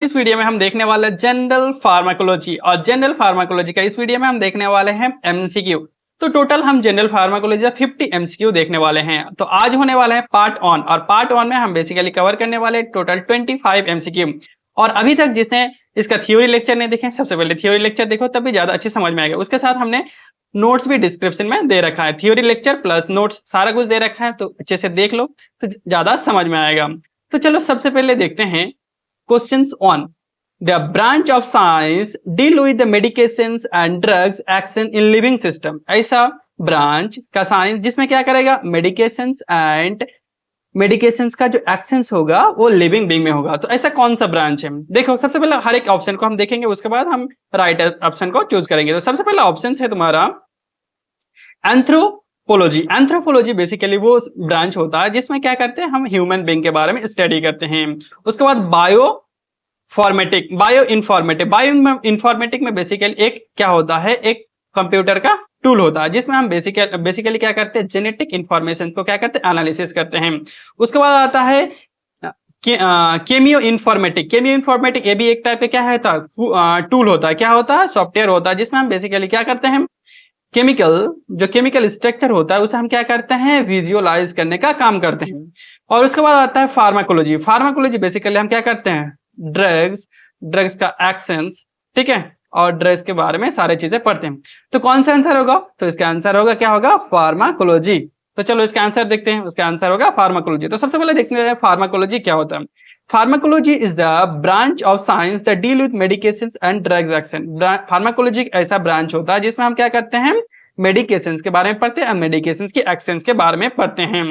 इस वीडियो में हम देखने वाले जनरल फार्माकोलॉजी और जनरल फार्माकोलॉजी का इस वीडियो में हम देखने वाले हैं एमसीक्यू। तो टोटल हम जनरल फार्माकोलॉजी 50 एमसीक्यू देखने वाले हैं। तो आज होने वाला है पार्ट ऑन, और पार्ट ऑन में हम बेसिकली कवर करने वाले टोटल 25 एमसीक्यू। और अभी तक जिसने इसका थ्योरी लेक्चर नहीं देखे, सबसे पहले थ्योरी लेक्चर देखो, तब भी ज्यादा अच्छी समझ में आएगा। उसके साथ हमने नोट्स भी डिस्क्रिप्शन में दे रखा है, थ्योरी लेक्चर प्लस नोट्स सारा कुछ दे रखा है, तो अच्छे से देख लो तो ज्यादा समझ में आएगा। तो चलो सबसे पहले देखते हैं questions on the branch of science deal with the medications and drugs action in living system. ऐसा ब्रांच का साइंस जिसमें क्या करेगा, मेडिकेशंस एंड मेडिकेशंस का जो एक्शंस होगा वो लिविंग बीइंग में होगा। तो ऐसा कौन सा ब्रांच है? देखो सबसे पहले हर एक ऑप्शन को हम देखेंगे, उसके बाद हम राइट ऑप्शन को चूज करेंगे। तो सबसे पहला ऑप्शन है तुम्हारा एंथ्रोपोलॉजी। एंथ्रोपोलॉजी बेसिकली वो ब्रांच होता है जिसमें क्या करते हैं, हम ह्यूमन बीइंग के बारे में स्टडी करते हैं। उसके बाद बायो इंफॉर्मेटिक में बेसिकली एक क्या होता है, एक कंप्यूटर का टूल होता है जिसमें हम बेसिकली क्या करते हैं, जेनेटिक इंफॉर्मेशन को क्या करते हैं, एनालिसिस करते हैं। उसके बाद आता है केमियो इंफॉर्मेटिक ये भी एक टाइप का क्या है टूल होता है, क्या होता है, सॉफ्टवेयर होता है जिसमें हम बेसिकली क्या करते हैं, केमिकल स्ट्रक्चर होता है उसे हम क्या करते हैं, विजुअलाइज करने का काम करते हैं। और उसके बाद आता है फार्माकोलॉजी बेसिकली हम क्या करते हैं, ड्रग्स का एक्शंस, ठीक है, और ड्रग्स के बारे में सारी चीजें पढ़ते हैं। तो कौन सा आंसर होगा, तो इसका आंसर होगा क्या होगा, फार्माकोलॉजी। तो चलो इसका आंसर देखते हैं, उसका आंसर होगा फार्माकोलॉजी। तो सबसे पहले देखते हैं फार्माकोलॉजी क्या होता है। Pharmacology is the branch of science that deal with medications and drugs action. Pharmacology एक ऐसा ब्रांच होता है जिसमें हम क्या करते हैं, मेडिकेशंस के बारे में पढ़ते हैं, मेडिकेशंस की एक्शंस के बारे में पढ़ते हैं।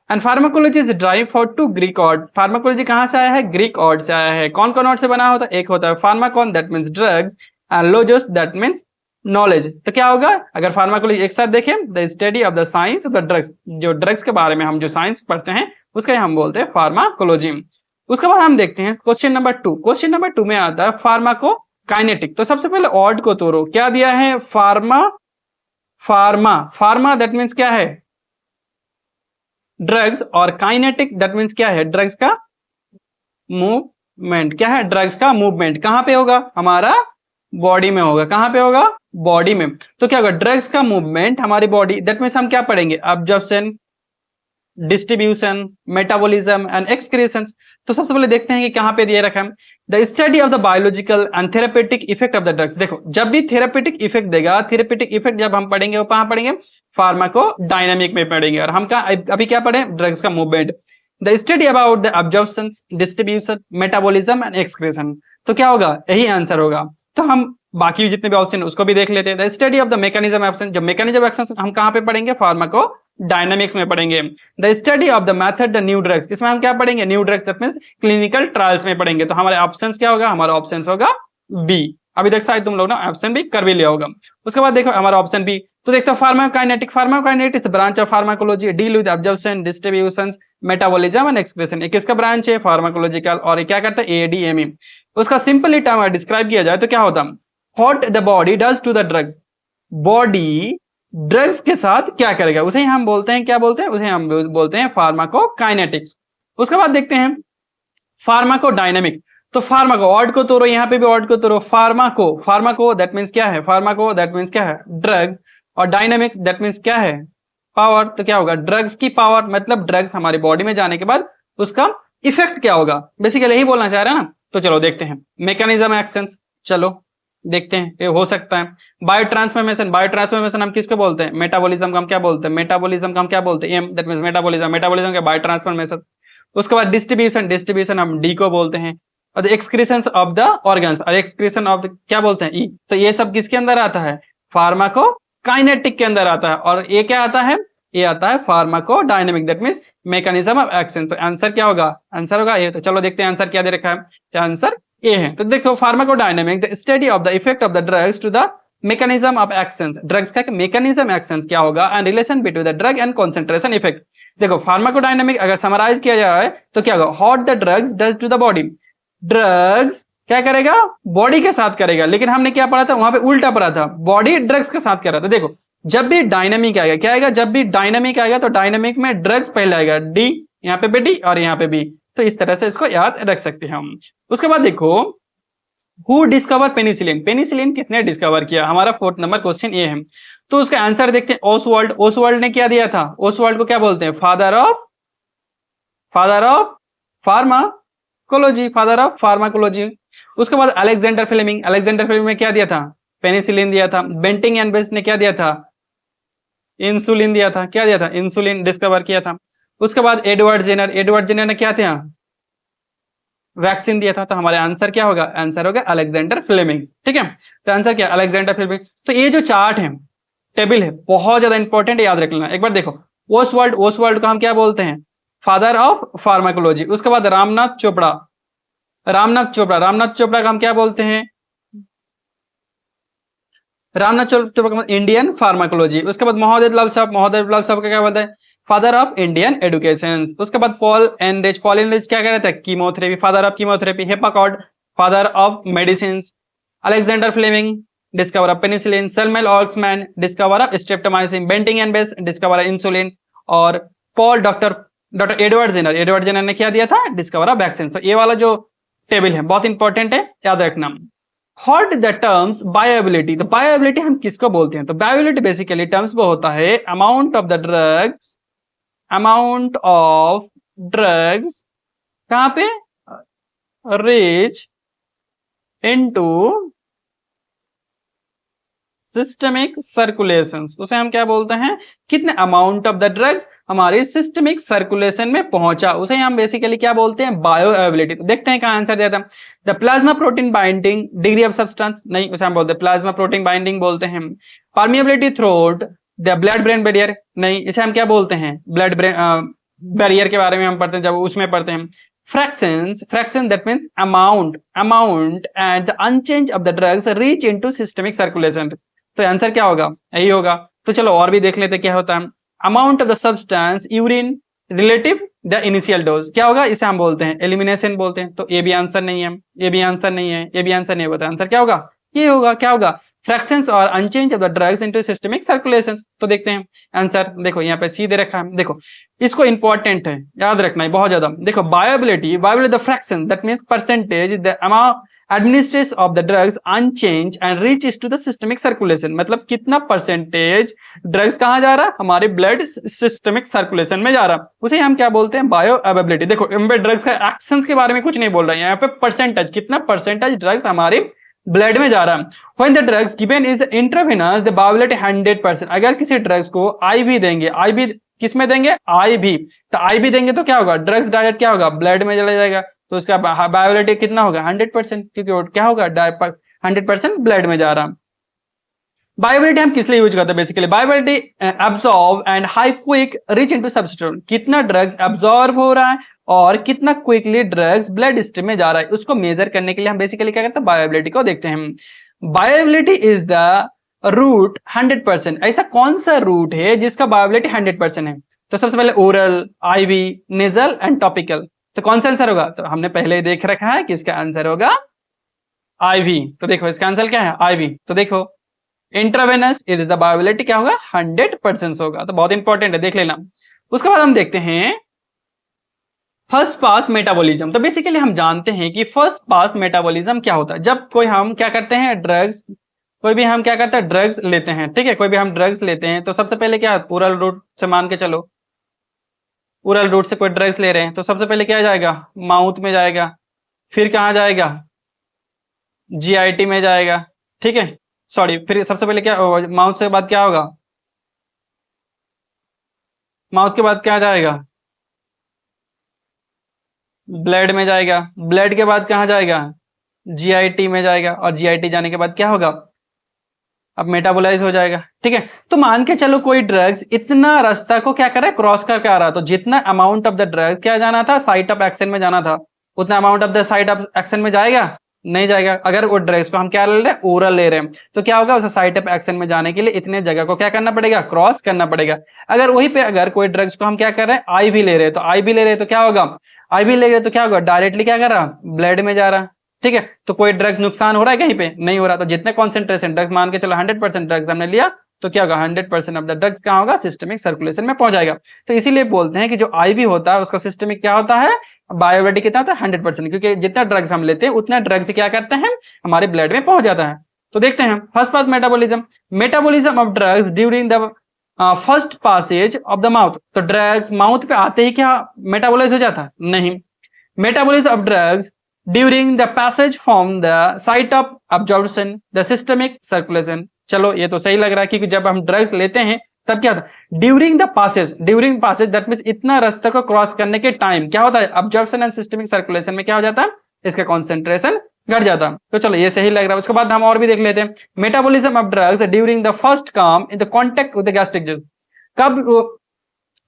And pharmacology is drive for to Greek word. Pharmacology कहां से आया है, ग्रीक वर्ड से आया है। कौन कौन वर्ड से बना होता है, एक होता है pharmakon that means drugs and logos that means knowledge. तो क्या होगा, अगर फार्माकोलॉजी एक साथ देखें, the study of the science of the drugs, जो ड्रग्स के बारे में हम जो साइंस पढ़ते हैं उसका हम बोलते हैं फार्माकोलॉजी। उसके बाद हम देखते हैं क्वेश्चन नंबर 2। क्वेश्चन नंबर 2 में आता है फार्माकोकाइनेटिक। तो सबसे पहले वर्ड को तोड़ो, क्या दिया है, फार्मा दैट मींस क्या है, ड्रग्स, और काइनेटिक दैट मींस क्या है, ड्रग्स का मूवमेंट। क्या है, ड्रग्स का मूवमेंट कहां पे होगा, हमारा बॉडी में होगा। कहां पे होगा, बॉडी में। तो क्या होगा, ड्रग्स का मूवमेंट हमारी बॉडी, दैट मींस हम क्या पढ़ेंगे, absorption, distribution, metabolism and excretion. तो सबसे पहले देखते हैं कि कहां पे दिए रखा है, the study of the biological and therapeutic effect of the drugs. देखो जब भी थेरेपेटिक इफेक्ट देगा, थेरेपेटिक इफेक्ट जब हम पढ़ेंगे वो कहां पढ़ेंगे, फार्माकोडायनामिक में पढ़ेंगे। और हम अभी क्या पढ़े, ड्रग्स का movement. The study about the absorption, distribution, metabolism and excretion. तो क्या होगा, यही आंसर होगा। तो हम बाकी जितने भी ऑप्शन उसको भी देख लेते हैं। The study of the mechanism action, जो मैकेनिज्म एक्शन हम कहां पे पढ़ेंगे, फार्माकोडायनामिक्स में पढ़ेंगे। The study of the method the new drugs, इसमें हम क्या पढ़ेंगे, new drugs means clinical trials में पढ़ेंगे। तो हमारे ऑप्शंस क्या होगा, हमारा ऑप्शन होगा बी। अभी तक शायद तुम लोग ना ऑप्शन भी कर भी लिया होगा। उसके बाद देखो हमारा ऑप्शन बी, तो देखते हो pharmacokinetic is the branch of pharmacology deal with absorption, distribution, metabolism and excretion. ये किसका ब्रांच है, फार्माकोलॉजिकल। और ये क्या करता है, एडीएमई। उसका सिंपली टर्म डिस्क्राइब किया जाए तो क्या होता है, what the body does to the drug. Body drugs के साथ क्या करेगा, उसे हम बोलते हैं, क्या बोलते हैं, उसे हम बोलते हैं फार्माकोकाइनेटिक्स। उसके बाद देखते हैं फार्माकोडायनामिक। तो फार्माको वर्ड को तोड़ो, यहाँ पे भी वर्ड को तोड़ो, फार्माको दैट मींस क्या है, फार्माको दैट मींस क्या है, ड्रग, और डायनामिक दैट मींस क्या है, पावर। तो क्या होगा, ड्रग्स की पावर, मतलब ड्रग्स हमारी बॉडी में जाने के बाद उसका इफेक्ट क्या होगा, बेसिकली यही बोलना चाह रहे हैं ना। तो चलो देखते हैं मैकेनिज्म एक्शन, चलो देखते हैं, ये हो सकता है। बायो ट्रांसफॉर्मेशन हम किसको बोलते हैं, मेटाबॉलिज्म को हम क्या बोलते हैं, मेटाबॉलिज्म को हम क्या बोलते हैं, एम दैट मींस मेटाबॉलिज्म के बायो ट्रांसफॉर्मेशन। उसके बाद डिस्ट्रीब्यूशन हम डी को बोलते हैं। और एक्सक्रीशन ऑफ द ऑर्गन्स, और एक्सक्रीशन ऑफ क्या बोलते हैं, ई। तो ये सब किसके अंदर आता है, फार्माकोकाइनेटिक के अंदर आता है। और ये क्या आता है, ये आता है pharmacodynamic that means mechanism of action. तो आंसर क्या होगा, आंसर होगा ये। तो चलो देखते हैं आंसर क्या दे रखा है, तो आंसर ए है। तो देखो pharmacodynamic, the study of the effect of the drugs to the mechanism of actions. Drugs का मैकेनिज्म एक्शंस क्या होगा, and relation between the drug and concentration effect. देखो फार्माकोडायनामिक अगर समराइज किया जाए तो क्या होगा, what the drug does to the body. Drugs क्या करेगा, बॉडी के साथ करेगा। लेकिन हमने क्या पढ़ा था, वहां पे उल्टा पढ़ा था, बॉडी ड्रग्स के साथ कर रहा था। देखो जब भी डायनामिक आएगा, क्या आएगा, जब भी डायनामिक आएगा तो डायनामिक में ड्रग्स पहले आएगा, डी यहाँ पे भी डी और यहाँ पे भी। तो इस तरह से इसको याद रख सकते हैं हम। उसके बाद देखो हु डिस्कवर पेनिसिलिन, पेनिसिलिन किसने डिस्कवर किया, हमारा 4th नंबर क्वेश्चन ये है। तो उसका आंसर देखते हैं, ओसवाल्ड, ओसवाल्ड ने क्या दिया था, ओसवाल्ड को क्या बोलते हैं, father of pharmacology, father of pharmacology. उसके बाद अलेक्जेंडर फ्लेमिंग, अलेक्जेंडर फ्लेमिंग ने क्या दिया था, पेनिसिलिन दिया था। बेंटिंग एंड बेस्ट ने क्या दिया था, इंसुलिन दिया था, क्या दिया था, इंसुलिन डिस्कवर किया था। उसके बाद एडवर्ड जेनर, एडवर्ड जेनर ने क्या दिया, वैक्सीन दिया था। तो हमारे आंसर क्या होगा, आंसर होगा अलेक्जेंडर फ्लेमिंग। ठीक है, तो आंसर क्या, अलेक्जेंडर फ्लेमिंग। तो ये जो चार्ट है, टेबल है, बहुत ज्यादा इंपॉर्टेंट है, याद रख लेना। एक बार देखो, ओसवाल्ड, ओसवाल्ड को हम क्या बोलते हैं, फादर ऑफ फार्माकोलॉजी। उसके बाद रामनाथ चोपड़ा, रामनाथ चोपड़ा, रामनाथ चोपड़ा का हम क्या बोलते हैं, रामनाथ चोपड़ा का इंडियन फार्माकोलॉजी। उसके बाद महादेव साहब, महादेव साहब का क्या बोलते हैं, फादर ऑफ इंडियन एजुकेशन। उसके बाद पॉल एनरिच, पॉल एनरिच क्या कह रहे थे, chemotherapy, father of chemotherapy. Hippocrates, father of medicine. Alexander Fleming, discover of penicillin. Selman Waksman, discover of streptomycin. Banting and Best, discover of insulin. और Paul doctor Edward Jenner, Edward Jenner ने क्या दिया था, discover of vaccine. तो ये वाला जो table है बहुत इंपॉर्टेंट है, याद रखना। What the terms bioavailability, तो bioavailability हम किसको बोलते हैं, तो bioavailability बेसिकली टर्म्स वो होता है amount of the drugs, amount of drugs कहां पे, रीच इनटू सिस्टमिक सर्कुलेशन, उसे हम क्या बोलते हैं, कितने अमाउंट ऑफ द ड्रग हमारे सिस्टमिक सर्कुलेशन में पहुंचा, उसे हम बेसिकली क्या बोलते हैं, बायोअवेलेबिलिटी। तो देखते हैं कहां आंसर दिया था, the plasma protein binding degree of substance, नहीं उसे हम बोलते हैं प्लाज्मा प्रोटीन बाइंडिंग बोलते हैं। Permeability throughout the blood brain barrier, नहीं इसे हम क्या बोलते हैं, ब्लड ब्रेन बैरियर के बारे में हम पढ़ते हैं जब उसमें पढ़ते हैं। Fractions, fraction that means amount and the unchanged of the drugs reach into systemic circulation. तो आंसर क्या होगा, यही होगा। तो चलो और भी देख लेते क्या होता है, amount of the substance urine relative the initial dose, क्या होगा, इसे हम बोलते हैं एलिमिनेशन बोलते हैं। तो ये भी आंसर नहीं है, ये भी आंसर नहीं है, ये भी आंसर नहीं होता, आंसर क्या होगा, ये होगा, क्या होगा, फ्रैक्शंस और unchanged of the drugs into systemic circulation. तो देखते हैं आंसर, देखो यहाँ पे सी दे रखा है, देखो इसको इंपॉर्टेंट है, याद रखना है बहुत ज्यादा। देखो bioavailability, bioavailability the fraction that means percentage the amount administration of the drugs unchanged and reach to the systemic circulation, मतलब कितना परसेंटेज ड्रग्स कहां जा रहा है, हमारे ब्लड सिस्टमिक सर्कुलेशन में जा रहा है, उसे हम क्या बोलते हैं, बायो अवेलेबिलिटी। देखो इन पे ड्रग्स का एक्शंस के बारे में कुछ नहीं बोल रहा है, यहाँ पे परसेंटेज, कितना परसेंटेज ड्रग्स हमारे ब्लड में जा रहा है। When the drugs given is intravenous, the viability 100%। अगर किसी ड्रग्स को IV देंगे, IV किस में देंगे, IV, तो IV देंगे तो क्या होगा, ड्रग्स डायरेक्ट क्या होगा, ब्लड में चला जाएगा, तो उसका बायोबिलिटी कितना होगा, 100%, क्योंकि क्या होगा, 100% ब्लड में जा रहा। बायोबिलिटी हम किस लिए यूज करते हैं, basically बायोबिलिटी absorb and high quick reach into substance, कितना ड्रग्स एब्सॉर्ब हो रहा है और कितना क्विकली ड्रग्स ब्लड स्ट्रीम में जा रहा है, उसको मेजर करने के लिए हम बेसिकली क्या करते हैं, बायोबिलिटी को देखते हैं। बायोबिलिटी इज द रूट 100%, ऐसा कौन सा रूट है जिसका बायोबिलिटी 100% है, तो सबसे पहले oral, IV, nasal and topical. तो कौन सा आंसर होगा, तो हमने पहले ही देख रखा है कि इसका आंसर होगा आईवी। तो देखो इसका आंसर क्या है, आईवी। तो देखो इंट्रावेनस इज द बायोबिलिटी क्या होगा, 100% होगा। तो बहुत इंपॉर्टेंट है, देख लेना। उसके बाद हम देखते हैं फर्स्ट पास मेटाबॉलिज्म। तो बेसिकली हम जानते हैं कि फर्स्ट पास मेटाबॉलिज्म क्या होता है, जब कोई हम क्या करते हैं, ड्रग्स, कोई भी हम क्या करते हैं, ड्रग्स लेते हैं, ठीक है, कोई भी हम ड्रग्स लेते हैं तो सबसे पहले क्या, ओरल रूट से मान के चलो, ओरल रूट से कोई ड्रग्स ले रहे हैं तो सबसे पहले क्या जाएगा, माउथ में जाएगा, फिर कहाँ जाएगा, जीआईटी में जाएगा, ठीक है, सॉरी, फिर सबसे पहले क्या, माउथ से बाद क्या होगा, माउथ के बाद क्या जाएगा, ब्लड में जाएगा, ब्लड के बाद कहाँ जाएगा, जीआईटी में जाएगा, और जीआईटी जाने के बाद क्या होगा, अब मेटाबोलाइज हो जाएगा, ठीक है। तो मान के चलो कोई ड्रग्स इतना रास्ता को क्या कर रहा है, क्रॉस करके आ रहा है, तो जितना अमाउंट ऑफ द ड्रग क्या जाना था, साइट ऑफ एक्शन में जाना था, उतना amount of the site of action में जाएगा, नहीं जाएगा। अगर वो ड्रग्स को हम क्या ले रहे हैं, ओरल ले रहे हैं, तो क्या होगा, उसे साइट ऑफ एक्शन में जाने के लिए इतने जगह को क्या करना पड़ेगा, क्रॉस करना पड़ेगा। अगर वहीं पे अगर कोई ड्रग्स को हम क्या कर रहे हैं, आईवी ले रहे हैं, तो आईवी ले रहे हैं तो क्या होगा, आईवी ले रहे तो क्या होगा, डायरेक्टली क्या कर रहा, ब्लड में जा रहा, ठीक है। तो कोई ड्रग्स नुकसान हो रहा है कहीं पे, नहीं हो रहा। तो जितने कॉन्सेंट्रेशन ड्रग्स, मान के चलो 100% ड्रग्स हमने लिया, तो क्या होगा, 100% ऑफ द ड्रग्स कहाँ होगा, सिस्टमिक सर्कुलेशन में पहुंच जाएगा। तो इसीलिए बोलते हैं कि जो आईवी होता है उसका सिस्टमिक क्या होता है, बायोअवेलेबिलिटी कितना होता है 100%, क्योंकि जितना ड्रग्स हम लेते हैं उतना ड्रग्स क्या करते हैं हमारे ब्लड में पहुंच जाता है। तो देखते हैं first pass metabolism, metabolism of drugs during the first passage of the mouth. तो ड्रग्स माउथ पे आते ही क्या मेटाबोलाइज हो जाता है? नहीं। Metabolism of drugs during the passage from the site of absorption the systemic circulation. चलो ये तो सही लग रहा है, क्योंकि जब हम ड्रग्स लेते हैं तब क्या होता है during the passage, during passage that means इतना रास्ते को क्रॉस करने के टाइम क्या होता है अब्जॉर्प्शन एंड सिस्टमिक सर्कुलेशन में क्या हो जाता है इसका कॉन्सेंट्रेशन घट जाता है। तो चलो ये सही लग रहा है। उसके बाद हम और भी देख लेते हैं metabolism of drugs during the first come in the contact with the gastric juice. कब वो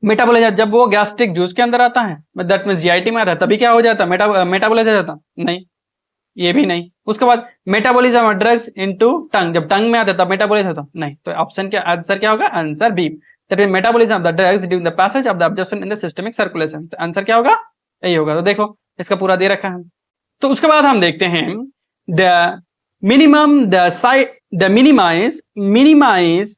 मेटाबॉलिज्म? जब वो गैस्ट्रिक जूस के अंदर आता है, दैट मींस जीआईटी में आता है, तभी क्या हो जाता है मेटाबॉलाइज हो जाता? नहीं, ये भी नहीं। उसके बाद मेटाबॉलिज्म ऑफ ड्रग्स इनटू टंग, जब टंग में आता है तब मेटाबॉलाइज होता नहीं। तो ऑप्शन क्या आंसर क्या होगा? Answer B, that means metabolism of the drugs during the passage of the absorption in the systemic circulation. तो आंसर क्या होगा? यही होगा। तो देखो इसका पूरा दे रखा है। तो उसके बाद हम देखते हैं the minimum the minimise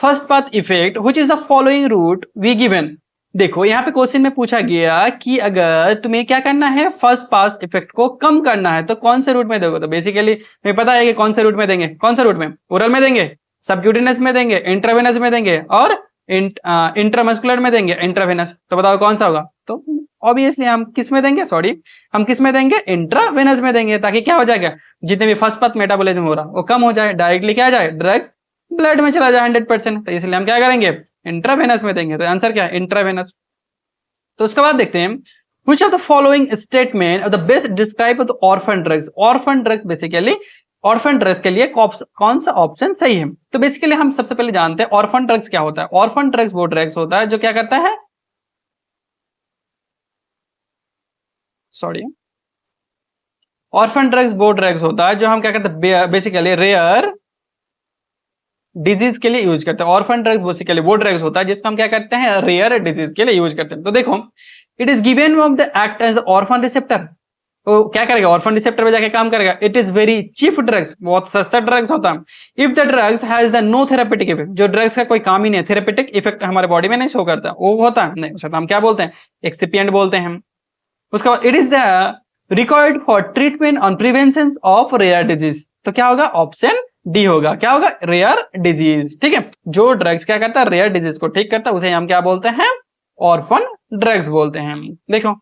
first path effect which is the following route we given. देखो यहाँ पे क्वेश्चन में पूछा गया कि अगर तुम्हें क्या करना है फर्स्ट पास इफेक्ट को कम करना है तो कौन से रूट में दोगे? तो बेसिकली तुम्हें पता है कि कौन से रूट में देंगे, कौन से रूट में? ओरल में देंगे, सबक्यूटेनियस में देंगे, इंट्रावेनस में देंगे और इंट्रामस्कुलर में देंगे, इंट्रावेनस। तो बताओ कौन सा होगा? तो ऑब्वियसली हम किस में देंगे? हम किस में देंगे? इंट्रावेनस में देंगे, ताकि क्या हो जाएगा जितने भी फर्स्ट पाथ मेटाबॉलिज्म हो रहा वो कम हो जाए, डायरेक्टली क्या आ जाए ड्रग ब्लड में चला जाए 100%। तो इसलिए हम क्या करेंगे इंट्रावेनस में देंगे। तो आंसर क्या है? इंट्रावेनस। तो उसके बाद देखते हैं which of the following statement of the best describe the orphan drugs. Orphan drugs basically orphan drugs के लिए कौन सा ऑप्शन सही है? तो बेसिकली हम सबसे पहले जानते हैं ऑर्फन ड्रग्स क्या होता है। ऑर्फन ड्रग्स वो ड्रग्स होता है जो क्या करता है, ऑर्फन ड्रग्स वो ड्रग्स होता है जो हम क्या करते हैं बेसिकली रेयर डिजीज के लिए यूज करते हैं। ऑर्फन ड्रग्स बेसिकली वो ड्रग्स होता है जिसको हम क्या करते हैं रेयर डिजीज के लिए यूज करते हैं। तो देखो it is given of the act as orphan receptor. तो क्या करेगा ऑर्फन रिसेप्टर पे जाके काम करेगा। It is very cheap drugs, बहुत सस्ता ड्रग्स होता है। If the drugs has the no therapeutic effect, जो ड्रग्स का कोई काम ही नहीं है, थेरापेटिक इफेक्ट हमारे बॉडी में नहीं शो करता, वो होता है नहीं, उसे हम क्या बोलते हैं एक्सिपिएंट बोलते हैं। उसके बाद it is the required for treatment on prevention of rare disease. तो क्या होगा? ऑप्शन डी होगा। क्या होगा? Rare disease. ठीक है, जो ड्रग्स क्या करता है रेयर डिजीज को ठीक करता है उसे हम क्या बोलते हैं ऑर्फन ड्रग्स बोलते हैं। देखो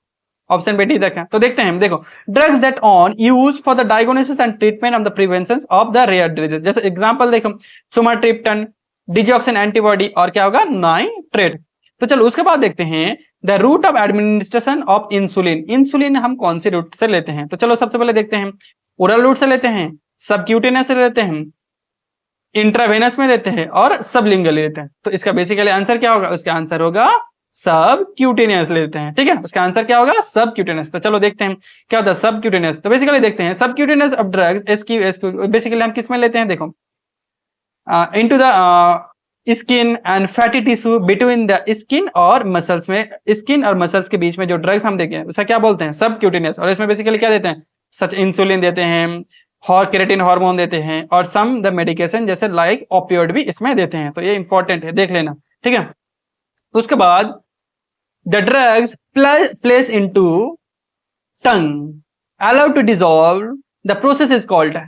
ऑप्शन पे डी तक है। तो देखते हैं, देखो drugs that on use for the diagnosis and treatment of the prevention of the rare disease. जैसे एग्जांपल देखो सुमाट्रिप्टन, डिजॉक्सिन एंटीबॉडी और क्या होगा नाइट्रेट। तो चलो उसके बाद देखते हैं the route of administration of insulin. Insulin हम कौन से रूट से लेते हैं? तो चलो सबसे पहले देखते हैं ओरल रूट से लेते हैं, सबक्यूटेनियस से लेते हैं, इंट्रावेनस में देते हैं और सबलिंगुअल लेते हैं। तो इसका बेसिकली आंसर क्या होगा? उसका आंसर होगा सबक्यूटेनियस लेते हैं। ठीक है, उसका आंसर क्या होगा? सबक्यूटेनियस। तो चलो देखते हैं क्या होता है सबक्यूटेनियस। तो बेसिकली देखते हैं subcutaneous of drugs SQ basically हम किस में लेते हैं? देखो into the skin and fatty tissue between the skin और मसल्स में, स्किन और मसल्स के बीच में जो ड्रग्स हम देखें उसे क्या बोलते हैं सबक्यूटेनियस। और इसमें बेसिकली क्या देते हैं सच इंसुलिन देते हैं, केराटिन हार्मोन देते हैं और सम द मेडिकेशन जैसे लाइक ओपियोइड भी इसमें देते हैं। तो ये इंपॉर्टेंट है, देख लेना। ठीक है, उसके बाद the drugs place into tongue allowed to dissolve the process is called.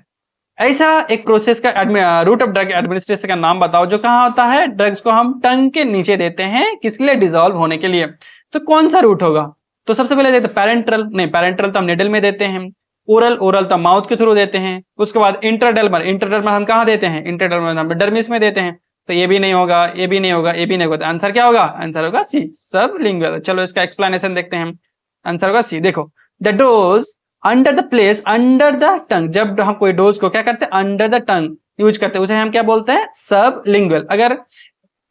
ऐसा एक प्रोसेस का रूट ऑफ ड्रग एडमिनिस्ट्रेशन का नाम बताओ जो कहां होता है ड्रग्स को हम टंग के नीचे देते हैं किसके लिए? डिसॉल्व होने के लिए। तो कौन सा रूट होगा? तो सबसे पहले देखते पैरेंट्रल, नहीं पैरेंट्रल तो हम निडल में देते हैं, ओरल तो माउथ के थ्रू देते हैं। उसके बाद इंटरडर्मल हम कहां देते हैं? इंटरडर्मल हम डर्मिस में देते हैं। तो ये भी नहीं होगा, ये भी नहीं होगा, ये भी नहीं होगा। आंसर क्या होगा? आंसर होगा सी सबलिंगुअल। चलो इसका एक्सप्लेनेशन देखते हैं। आंसर होगा सी। देखो the dose under the place under the tongue, जब हम कोई डोज को क्या करते हैं अंडर द टंग यूज करते हैं उसे हम क्या बोलते हैं सबलिंगुअल। अगर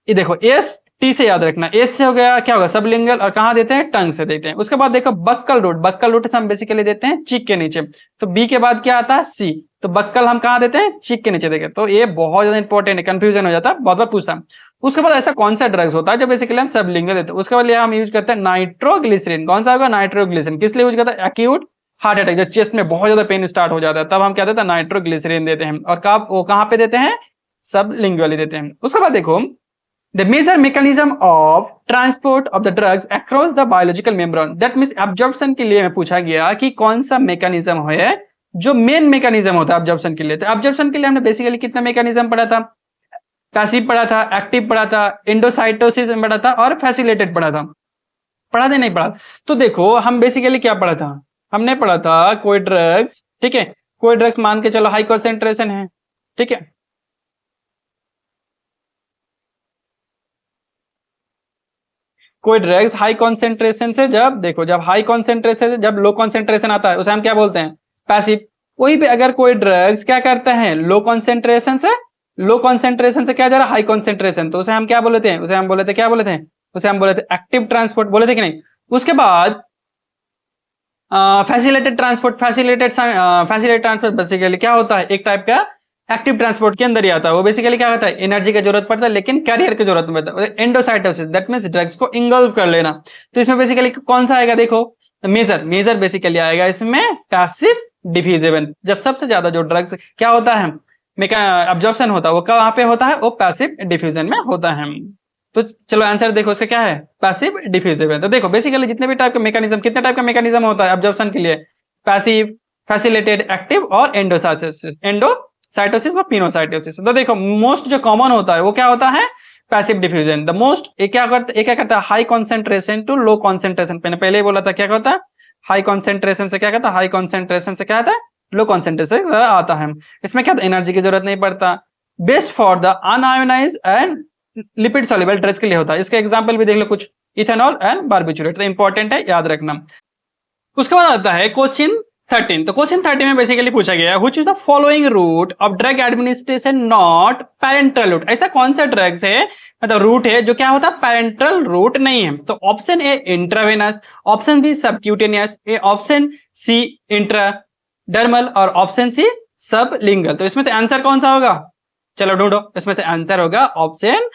ये देखो एस टी से याद रखना, एस से हो गया क्या होगा सबलिंगुअल और कहां देते हैं टंग से देते हैं। उसके बाद देखो बक्कल रूट हम बेसिकली देते हैं चीक के नीचे। तो बी के बाद क्या आता है सी, तो बक्कल हम कहां देते हैं चीक के नीचे देंगे। तो ये बहुत ज्यादा इंपॉर्टेंट है, कंफ्यूजन हो जाता है, बहुत बार पूछता है। उसके बाद ऐसा कौन सा ड्रग्स होता है जो बेसिकली हम सबलिंगुअल देते हैं? उसके बाद हम यूज करते हैं नाइट्रोग्लिसरीन। कौन सा होगा? नाइट्रोग्लिसरीन। किस लिए यूज करता है? एक्यूट हार्ट अटैक, जब चेस्ट में बहुत ज्यादा पेन स्टार्ट हो जाता है तब हम क्या देते हैं नाइट्रोग्लिसरीन देते हैं। और वो कहां पे देते हैं? सबलिंगुअली देते हैं। उसके बाद देखो the major mechanism of transport of the drugs across the biological membrane, that means absorption के लिए मैं पूछा गया कि कौन सा मैकेनिज्म है जो मेन मैकेनिज्म होता है एब्जॉर्प्शन के लिए। तो एब्जॉर्प्शन के लिए हमने बेसिकली कितना मैकेनिज्म पढ़ा था, पैसिव पढ़ा था, एक्टिव पढ़ा था, एंडोसाइटोसिस में पढ़ा था और फैसिलिटेटेड पढ़ा था। पढ़ा था नहीं पढ़ा? तो देखो हम बेसिकली क्या पढ़ा था, हमने पढ़ा था कोई ड्रग्स, ठीक है, कोई ड्रग्स मान के चलो हाई कॉन्सेंट्रेशन है, ठीक है, कोई ड्रग्स हाई कॉन्सेंट्रेशन से जब देखो जब हाई कॉन्सेंट्रेशन से जब लो कॉन्सेंट्रेशन आता है उसे हम क्या बोलते हैं, पैसिव। वहीं पे अगर कोई ड्रग्स क्या करता है, लो कॉन्सेंट्रेशन से क्या जा रहा है, हाई कॉन्सेंट्रेशन, तो उसे हम क्या बोलते हैं, उसे हम बोले थे क्या बोले थे, उसे हम बोले थे एक्टिव ट्रांसपोर्ट, बोले थे कि नहीं। उसके बाद फैसिलिटेटेड ट्रांसपोर्ट बेसिकली क्या होता है, एक टाइप का एक्टिव ट्रांसपोर्ट के अंदर ही आता है। वो बेसिकली क्या होता है, एनर्जी की जरूरत पड़ता है लेकिन कैरियर की जरूरत नहीं पड़ता। एंडोसाइटोसिस दैट मींस ड्रग्स को इंगल्व कर लेना। तो इसमें बेसिकली कौन सा आएगा, देखो मेजर बेसिकली आएगा इसमें पैसिव डिफ्यूजन। जब सबसे ज्यादा जो ड्रग्स क्या होता है अब्जॉर्प्शन होता है वो कहां पे होता है, वो पैसिव डिफ्यूजन में होता है। तो चलो आंसर देखो इसका क्या है, पैसिव डिफ्यूजिव। तो देखो बेसिकली जितने भी टाइप के मैकेनिज्म, कितने टाइप का मैकेनिज्म होता है अब्जॉर्प्शन के लिए, पैसिव, फैसिलिटेटेड, एक्टिव और एंडोसाइटोसिस और पिनोसाइटोसिस। तो देखो मोस्ट जो कॉमन होता है वो क्या होता है, पैसिव डिफ्यूजन। द मोस्ट क्या करता है, high concentration to low concentration. मैंने पहले ही बोला था क्या होता है, हाई कॉन्सेंट्रेशन से क्या कहता है, हाई कॉन्सेंट्रेशन से क्या आता है, लो कॉन्सेंट्रेशन आता है। इसमें क्या एनर्जी की जरूरत नहीं पड़ता। Best for the unionised and lipid soluble drugs के लिए होता है। इसका एग्जांपल भी देख लो कुछ, इथेनॉल एंड बार्बिचुरेट। तो इंपॉर्टेंट है, याद रखना। उसके बाद आता है क्वेश्चन 13। तो क्वेश्चन 13 में बेसिकली पूछा गया which is the following route of drug administration not parenteral route. ऐसा कौन सा ड्रग्स है, मतलब रूट है जो क्या होता है पैरेंटल रूट नहीं है। तो option A intravenous, option B subcutaneous, option C intradermal और ऑप्शन सी सबलिंगल। तो इसमें तो आंसर कौन सा होगा, चलो ढूंढो। इसमें से आंसर होगा ऑप्शन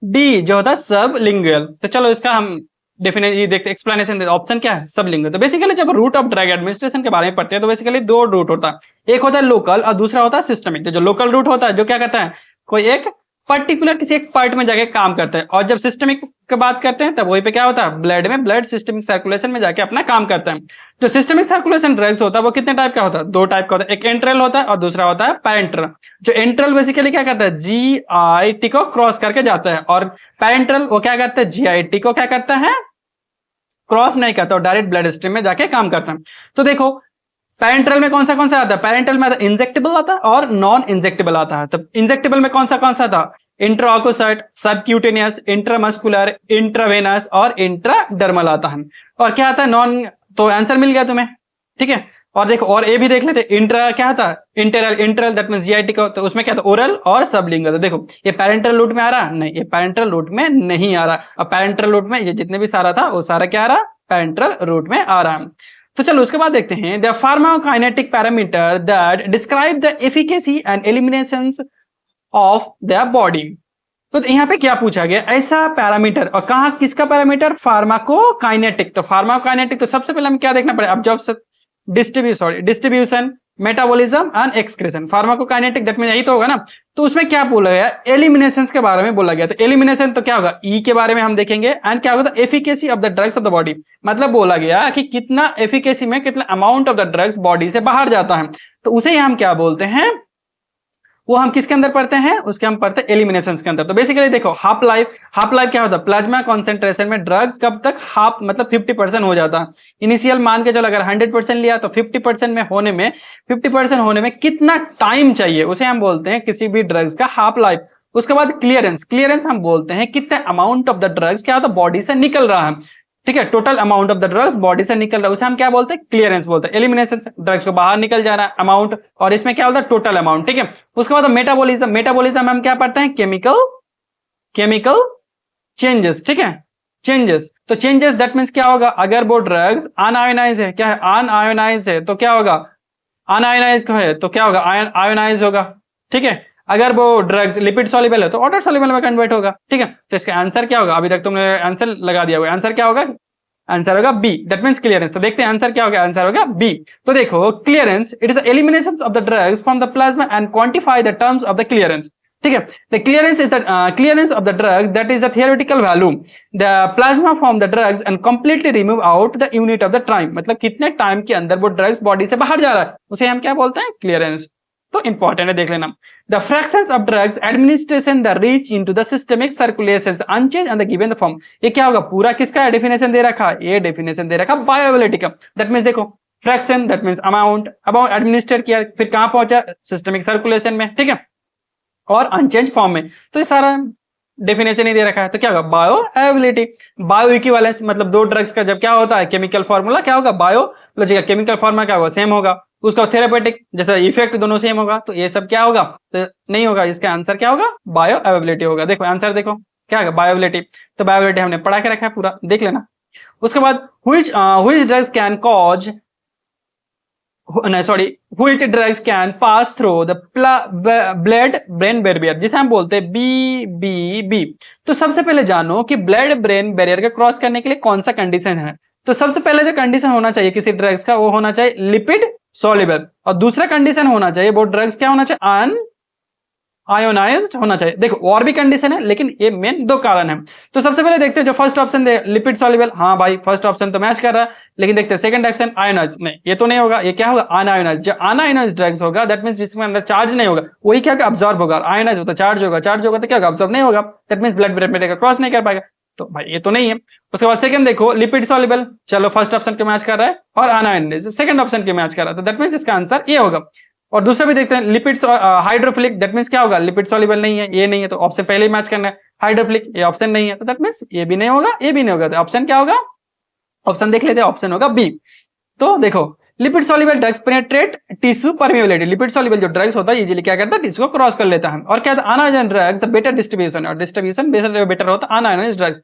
डी जो होता है सबलिंगुअल। तो चलो इसका हम डेफिनेटली देखते एक्सप्लेनेशन देते। ऑप्शन क्या है, सबलिंगुअल। तो बेसिकली जब रूट ऑफ ड्रग एडमिनिस्ट्रेशन के बारे में पढ़ते हैं तो बेसिकली दो रूट होता है, एक होता है लोकल और दूसरा होता है सिस्टमिक। तो जो लोकल रूट होता है जो क्या कहता है, कोई एक पर्टिकुलर किसी एक पार्ट में जाके काम करते हैं। और जब सिस्टमिक की बात करते हैं तब वहीं पे क्या होता है, ब्लड में ब्लड सिस्टमिक सर्कुलेशन में जाके अपना काम करता है। तो सिस्टमिक सर्कुलेशन ड्रग्स होता है वो कितने टाइप का होता है, दो टाइप का होता है, एक एंट्रल होता है और दूसरा होता है पैरेंट्रल। जो एंट्रल बेसिकली क्या करता है, जीआईटी को क्रॉस करके जाता है, और पैरेंट्रल वो क्या करता है, जीआईटी को क्या करता है, क्रॉस नहीं करता, और डायरेक्ट ब्लड स्ट्रीम में जाके काम करता है। तो देखो पैरेंट्रल में कौन सा आता है, पैरेंट्रल में इंजेक्टेबल आता है और नॉन इंजेक्टेबल आता है। तो इंजेक्टेबल में कौन सा था, इंट्राऑक्यूसाइट, सबक्यूटेनियस, इंट्रामस्कुलर, इंट्रावेनस और इंट्राडर्मल आता है। और क्या आता है नॉन, तो आंसर मिल गया तुम्हें, ठीक है। और देखो और ए भी देख लेते, इंट्रा क्या था, इंटरल दैट मींस जीआईटी का। तो उसमें क्या था, ओरल और सबलिंगल। तो देखो ये पैरेंटल रूट में आ रहा, नहीं ये पैरेंटल रूट में नहीं आ रहा। और पैरेंटल रूट में ये जितने भी सारा था वो सारा क्या आ रहा, पैरेंटल रूट में आ रहा। तो चलो उसके बाद देखते हैं the pharmacokinetic parameter that describe the efficacy and eliminations of the body. तो यहाँ पे क्या पूछा गया, ऐसा पैरामीटर, और कहा किसका पैरामीटर, फार्माकोकाइनेटिक। तो फार्माकोकाइनेटिक तो सबसे पहले हमें क्या देखना पड़ेगा, absorption, distribution, metabolism and excretion. Pharmacokinetic that mean यही तो होगा ना। तो उसमें क्या बोला गया, एलिमिनेशन के बारे में बोला गया। तो एलिमिनेशन तो क्या होगा, ई के बारे में हम देखेंगे, एंड क्या होगा, efficacy of the drugs of the body. मतलब बोला गया कि कितना एफिकेसी में कितना amount of the drugs body से बाहर जाता है। तो उसे ही हम क्या बोलते हैं, वो हम किसके अंदर पढ़ते हैं, उसके हम पढ़ते हैं एलिमिनेशन के अंदर। तो बेसिकली देखो हाफ लाइफ क्या होता है, प्लाज्मा कॉन्सेंट्रेशन में ड्रग कब तक हाफ मतलब 50% हो जाता है। इनिशियल मान के चलो अगर 100% लिया तो 50% होने में कितना टाइम चाहिए, उसे हम बोलते हैं किसी भी ड्रग्स का हाफ लाइफ। उसके बाद क्लियरेंस हम बोलते हैं कितने अमाउंट ऑफ द ड्रग्स क्या होता है बॉडी से निकल रहा है, ठीक है, total amount of the drugs body से निकल रहा है, उसे हम क्या बोलते हैं, क्लियरेंस बोलते हैं। एलिमिनेशन ड्रग्स को बाहर निकल जाना अमाउंट, और इसमें क्या होता है, टोटल अमाउंट, ठीक है। उसके बाद मेटाबॉलिज्म हम क्या पढ़ते हैं, केमिकल चेंजेस, ठीक है, चेंजेस। तो चेंजेस दैट मींस क्या होगा, अगर वो ड्रग्स अनआयोनाइज है, क्या है, अनआयोनाइज है, तो क्या होगा, अनआयोनाइज है तो क्या होगा, आयोनाइज होगा, ठीक है। अगर वो ड्रग्स लिपिड सॉल्युबल है तो वाटर सॉल्युबल में कन्वर्ट होगा, ठीक है। तो इसका आंसर क्या होगा, अभी तक तुमने आंसर लगा दिया हुआ, आंसर क्या होगा, आंसर होगा बी, दैट मींस क्लियरेंस। तो देखते हैं आंसर क्या होगा, आंसर होगा बी। तो देखो clearance, it is the elimination of the drugs from the plasma and quantify the terms of the clearance. ठीक है। The clearance is the clearance of the drug that is the theoretical value the plasma from the drugs and completely remove out the unit of the time, मतलब कितने time के अंदर वो drugs body से बाहर जा रहा है उसे हम क्या बोलते हैं, क्लियरेंस। तो इंपॉर्टेंट है, देख लेना। The fractions of drugs administration the reach into the systemic circulation unchanged and the given the form. ये क्या होगा, पूरा किसका डेफिनेशन दे रखा है, ये डेफिनेशन दे रखा बायोअवेलेबिलिटी का। दैट मींस देखो fraction that means amount, amount administrate किया, फिर कहां पहुंचा, सिस्टमिक सर्कुलेशन में, ठीक है, और अनचेंज फॉर्म में। तो ये सारा डेफिनेशन ही दे रखा है। तो क्या होगा, बायो अवेलेबिलिटी। बायो इक्विवेलेंस मतलब दो ड्रग्स का जब क्या होता है, केमिकल फॉर्मूला क्या होगा, बायोलॉजी का केमिकल फॉर्मूला क्या होगा, सेम होगा। उसका थेरेपेटिक जैसा इफेक्ट दोनों सेम होगा, तो ये सब क्या होगा, तो नहीं होगा। इसका आंसर क्या होगा, बायो अवेलेबिलिटी होगा। देखो आंसर देखो क्या होगा, बायोअवेलेबिलिटी। तो बायोअवेलेबिलिटी हमने पढ़ा के रखा है पूरा, देख लेना। उसके बाद which drugs can cause which drugs can pass through the blood brain barrier, जिसे हम बोलते हैं BBB। तो सबसे पहले जानो कि ब्लड ब्रेन बैरियर के क्रॉस करने के लिए कौन सा कंडीशन है। तो सबसे पहले जो कंडीशन होना चाहिए किसी ड्रग्स का, वो होना चाहिए लिपिड सॉल्युबल, और दूसरा कंडीशन होना चाहिए वो ड्रग्स क्या होना चाहिए, अन आयोनाइज्ड होना चाहिए। देखो और भी कंडीशन है, लेकिन ये मेन दो कारण है। तो सबसे पहले देखते हैं जो फर्स्ट ऑप्शन दे लिपिड सॉल्युबल, हाँ भाई फर्स्ट ऑप्शन तो मैच कर रहा है, लेकिन देखते हैं सेकंड ऑप्शन आयोनाइज, नहीं ये तो नहीं होगा। ये क्या होगा, अनआयोनाइज। जो अनआयोनाइज ड्रग्स होगा दैट मींस जिसमें अंदर चार्ज नहीं होगा, वही क्या होगा, अब्सॉर्ब होगा। आयोनाइज होता चार्ज होगा, चार्ज होगा तो क्या होगा, अब्सॉर्ब नहीं होगा, that means blood brain barrier cross नहीं कर पाएगा। तो भाई ये तो नहीं है। उसके बाद सेकंड देखो लिपिड सॉल्युबल, चलो फर्स्ट ऑप्शन के मैच कर रहा है, और अनआयोनाइज सेकंड ऑप्शन के मैच कर रहा है, तो दैट मींस इसका आंसर ये होगा। और दूसरा भी देखते हैं लिपिड हाइड्रोफिलिक, दैट मींस क्या होगा, लिपिड सॉल्युबल नहीं है, ये नहीं है, तो ऑप्शन पहले ही मैच करना है। हाइड्रोफिलिक ये ऑप्शन नहीं है, तो दैट मींस ये भी नहीं होगा, ये भी नहीं होगा, तो ऑप्शन क्या होगा, ऑप्शन देख लेते हैं, ऑप्शन होगा बी। तो देखो lipid soluble drugs penetrate tissue permeability, lipid soluble जो ड्रग्स होता है इजीली क्या करता है, टिश्यू को क्रॉस कर लेता है। और क्या होता है, unionised drugs the better distribution, और डिस्ट्रीब्यूशन बेटर होता है अनआयोनाइज्ड ड्रग्स।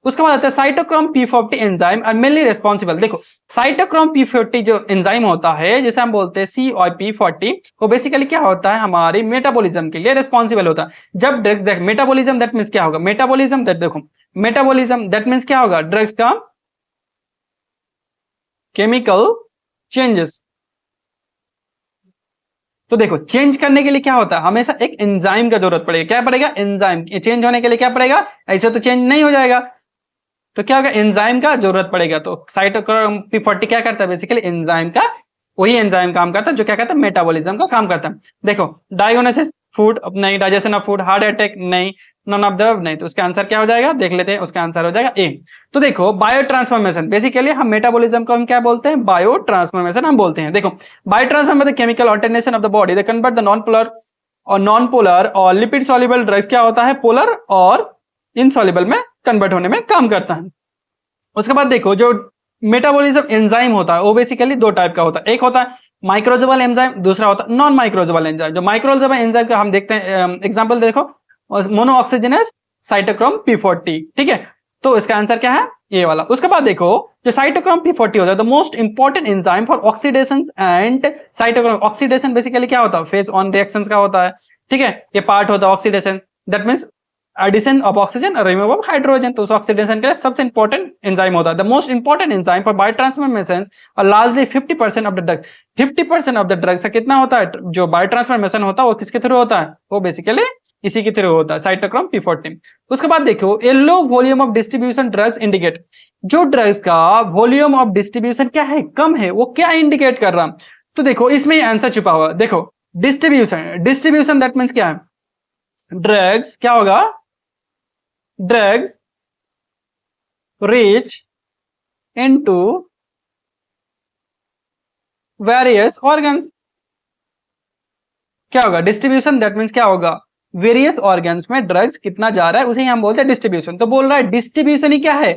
उसके बाद आता है cytochrome P40 enzyme are mainly responsible. देखो साइटोक्रोम P40 जो एंजाइम होता है जिसे हम बोलते हैं CYP40, वो बेसिकली क्या होता है, हमारी मेटाबॉलिज्म के लिए रिस्पॉन्सिबल होता है। जब ड्रग्स देख मेटाबॉलिज्म दैट मींस क्या होगा, मेटाबॉलिज्म दैट देखो मेटाबॉलिज्म दैट मींस क्या होगा, ड्रग्स का केमिकल चेंजेस। तो देखो चेंज करने के लिए क्या होता है, हमेशा एक एंजाइम का जरूरत पड़ेगा। क्या पड़ेगा, एंजाइम। चेंज होने के लिए क्या पड़ेगा, ऐसे तो चेंज नहीं हो जाएगा, तो क्या होगा, एंजाइम का जरूरत पड़ेगा। तो साइटोक्रोम P40 क्या करता है, बेसिकली एंजाइम का, वही एंजाइम काम करता है जो क्या करता है, मेटाबॉलिज्म का काम करता है। देखो डायगोनेसिस फूड नहीं, digestion of food, heart attack नहीं, नॉन ऑफ द नहीं, तो उसका आंसर क्या हो जाएगा, देख लेते हैं, उसका आंसर हो जाएगा ए। तो देखो बायो ट्रांसफॉर्मेशन, बेसिकली हम मेटाबॉलिज्म को हम क्या बोलते हैं, बायो ट्रांसफॉर्मेशन हम बोलते हैं। देखो bio transformation chemical alternation of the body, they convert the non polar और लिपिड सॉल्युबल ड्रग्स क्या होता है, पोलर और इनसॉल्युबल में कन्वर्ट होने में काम करता है। उसके बाद देखो जो मेटाबॉलिज्म एंजाइम होता है वो बेसिकली दो टाइप का होता है, एक होता है माइक्रोजोबल एंजाइम, दूसरा होता है नॉन माइक्रोजोबल एंजाइम। जो माइक्रोजोबल एंजाइम का हम देखते हैं एग्जांपल देखो मोनोऑक्सीजनस साइटोक्रोम P40, ठीक है, तो इसका आंसर क्या है, ये वाला। उसके बाद देखो जो साइटोक्रोम P40 होता है the most important enzyme for oxidation and cytochrome. Oxidation basically क्या होता है, फेज ऑन रिएक्शंस का होता है, ठीक है, ये पार्ट होता है oxidation, that means addition of oxygen और रिमूवल ऑफ हाइड्रोजन। तो उस ऑक्सीडेशन के लिए सबसे इंपॉर्टेंट एंजाइम होता है। The most important enzyme for biotransformation और largely 50% of the drug, 50% of the drugs का कितना होता है, जो बायोट्रांसफॉर्मेशन होता है वो किसके थ्रू होता है, वो बेसिकली इसी के थ्रू होता है, साइटोक्रोम P40। उसके बाद देखो a low volume of distribution drugs indicate, जो ड्रग्स का वॉल्यूम ऑफ डिस्ट्रीब्यूशन क्या है, कम है, वो क्या इंडिकेट कर रहा है। तो देखो इसमें आंसर छुपा हुआ, देखो डिस्ट्रीब्यूशन दैट मींस क्या है, ड्रग्स क्या होगा, drug reach into various organs, क्या होगा डिस्ट्रीब्यूशन, दैट मींस क्या होगा, वेरियस ऑर्गन्स में ड्रग्स कितना जा रहा है उसे हम बोलते हैं डिस्ट्रीब्यूशन। तो बोल रहा है डिस्ट्रीब्यूशन ही क्या है,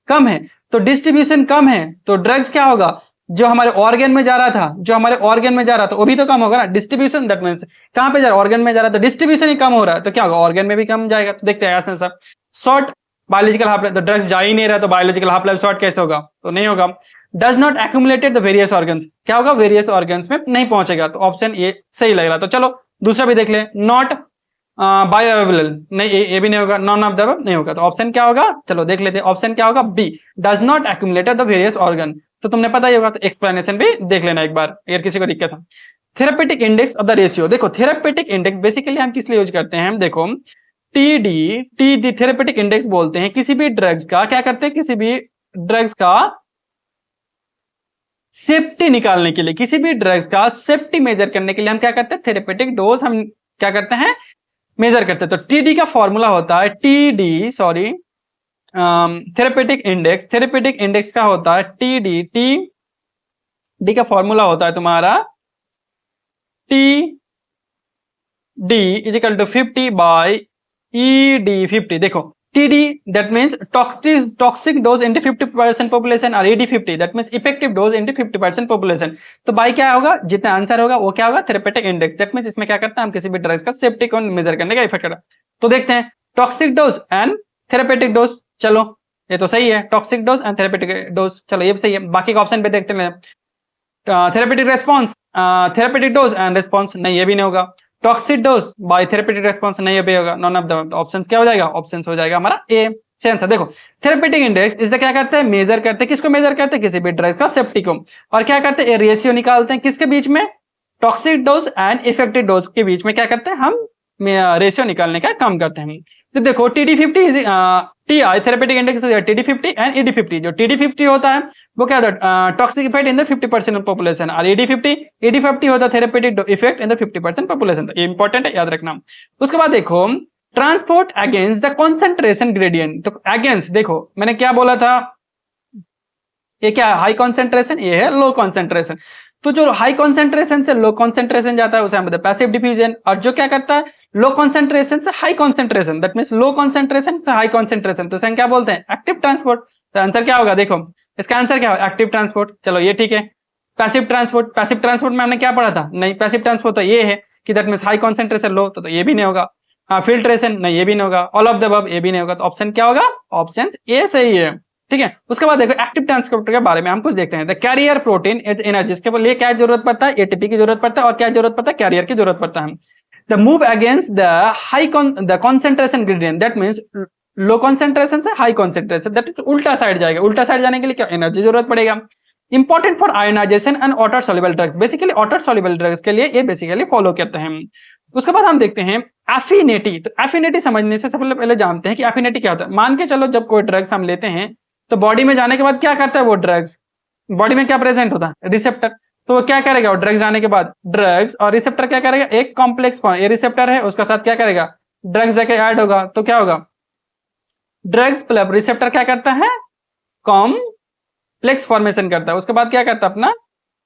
कम है, तो डिस्ट्रीब्यूशन कम है तो ड्रग्स क्या होगा, जो हमारे ऑर्गन में जा रहा था, जो हमारे ऑर्गन में जा रहा था वो भी तो कम होगा ना। डिस्ट्रीब्यूशन दैट मींस कहां पे जा रहा है, ऑर्गन में जा रहा है, तो डिस्ट्रीब्यूशन ही कम हो रहा है, तो क्या होगा, ऑर्गन में भी कम जाएगा। तो देखते हैं ऐसा शॉर्ट बायोलॉजिकल हाफ लाइफ, तो ड्रग्स जा ही नहीं रहा तो बायोलॉजिकल हाफ लाइफ शॉर्ट कैसे होगा, तो नहीं होगा। Does not accumulated the various organs, क्या होगा, वेरियस ऑर्गन्स में नहीं पहुंचेगा, तो ऑप्शन ये सही लग रहा है। तो चलो दूसरा भी देख ले, नॉट बायोअवेलेबल नहीं, ये भी नहीं होगा, नॉन ऑफ द अबव नहीं होगा, तो ऑप्शन क्या होगा, चलो देख लेते हैं, ऑप्शन क्या होगा, B, does not accumulated the various organ. तो तुमने पता ही होगा, तो एक्सप्लेनेशन भी देख लेना एक बार अगर किसी को दिक्कत है। Therapeutic index of the ratio, देखो थेरेपेटिक इंडेक्स बेसिकली हम किस लिए यूज करते हैं, हम देखो टी डी थेरेपेटिक इंडेक्स बोलते हैं किसी भी ड्रग्स का, क्या करते हैं, किसी भी ड्रग्स का सेफ्टी निकालने के लिए, किसी भी ड्रग्स का सेफ्टी मेजर करने के लिए हम क्या करते हैं, थेरेपेटिक डोज हम क्या करते हैं, मेजर करते हैं। तो टीडी का फॉर्मूला होता है थेरेपेटिक इंडेक्स का होता है टी डी का फॉर्मूला होता है तुम्हारा T D is equal to 50 by ED50। देखो TD that means toxic dose into 50% population और ED50 that means effective dose into 50% population। तो बाई क्या होगा, जितना आंसर होगा वो क्या होगा, थेरेपेटिक इंडेक्स। दैट मींस इसमें क्या करता है, हम किसी भी ड्रग्स का सेफ्टी को मेजर करने का इफेक्ट करता है। तो देखते हैं toxic dose and therapeutic dose, चलो ये तो सही है, toxic dose and therapeutic dose, चलो ये भी सही है। बाकी का ऑप्शन पे देखते हैं, therapeutic response, therapeutic dose and response, नहीं ये भी नहीं होगा। Toxic dose by therapeutic response, नहीं ये होगा। नॉन ऑफ द ऑप्शंस क्या हो जाएगा, ऑप्शंस हो जाएगा हमारा ए से आंसर। देखो थेरेपेटिक इंडेक्स इससे क्या करते हैं, मेजर करते हैं, किसको मेजर करते हैं, किसी भी ड्रग का सेफ्टी को। और क्या करते हैं, रेशियो निकालते हैं किसके बीच में, toxic dose and effective dose के बीच में क्या करते हैं, हम रेशियो निकालने का काम करते हैं। तो देखो TD50 TI therapeutic index TD50 and ED50। जो TD50 होता है वो क्या होता है, toxic effect in the 50% population, और ED50 होता है therapeutic effect in the 50% population. तो ये इंपॉर्टेंट है, याद रखना। उसके बाद देखो transport against the concentration gradient. तो अगेंस्ट देखो मैंने क्या बोला था, ये क्या हाई कॉन्सेंट्रेशन, ये है लो कॉन्सेंट्रेशन। तो जो हाई कॉन्सेंट्रेशन से लो कॉन्सेंट्रेशन जाता है उसे हम बोलते हैं पैसिव डिफ्यूजन। और जो क्या करता है, लो कॉन्सेंट्रेशन से high concentration, that means low concentration से हाई कॉन्सेंट्रेशन, तो इसे हम क्या बोलते हैं, एक्टिव ट्रांसपोर्ट। तो आंसर क्या होगा, देखो इसका आंसर क्या होगा, एक्टिव ट्रांसपोर्ट। चलो ये ठीक है। पैसिव ट्रांसपोर्ट में हमने क्या पढ़ा था, नहीं पैसिव ट्रांसपोर्ट तो ये है कि दैट मींस हाई कॉन्सेंट्रेशन लो, तो ये भी नहीं होगा। फिल्ट्रेशन, नहीं ये भी नहीं होगा। ऑल ऑफ द अबव, ये भी नहीं होगा। तो ऑप्शन क्या होगा, ऑप्शन ए सही है, ठीक है। उसके बाद देखो एक्टिव ट्रांसपोर्टर के बारे में हम कुछ देखते हैं। The carrier protein is energy, इसके लिए क्या जरूरत पड़ता है, एटीपी की जरूरत पड़ता है, और क्या जरूरत पड़ता है, कैरियर की जरूरत पड़ता है। The move against the concentration gradient, that means low concentration से हाई कॉन्सेंट्रेशन, दैट इज उल्टा साइड जाएगा। उल्टा साइड जाने के लिए क्या एनर्जी जरूरत पड़ेगा। Important for ionisation and water soluble drugs, basically water soluble drugs के लिए ये बेसिकली फॉलो करते हैं। उसके बाद हम देखते हैं एफिनिटी। तो एफिनिटी समझने से सबसे पहले जानते हैं कि एफिनिटी क्या होता है। मान के चलो जब कोई ड्रग्स हम लेते हैं तो बॉडी में जाने के बाद क्या करता है, वो ड्रग्स बॉडी में क्या प्रेजेंट होता है, रिसेप्टर। तो वो क्या करेगा, वो ड्रग्स जाने के बाद ड्रग्स और रिसेप्टर क्या करेगा, एक कॉम्प्लेक्स ये रिसेप्टर है उसका साथ क्या करेगा, ड्रग्स जाके ऐड होगा। तो क्या होगा, ड्रग्स प्लस रिसेप्टर क्या करता है, कॉम्प्लेक्स फॉर्मेशन करता है। उसके बाद क्या करता है, अपना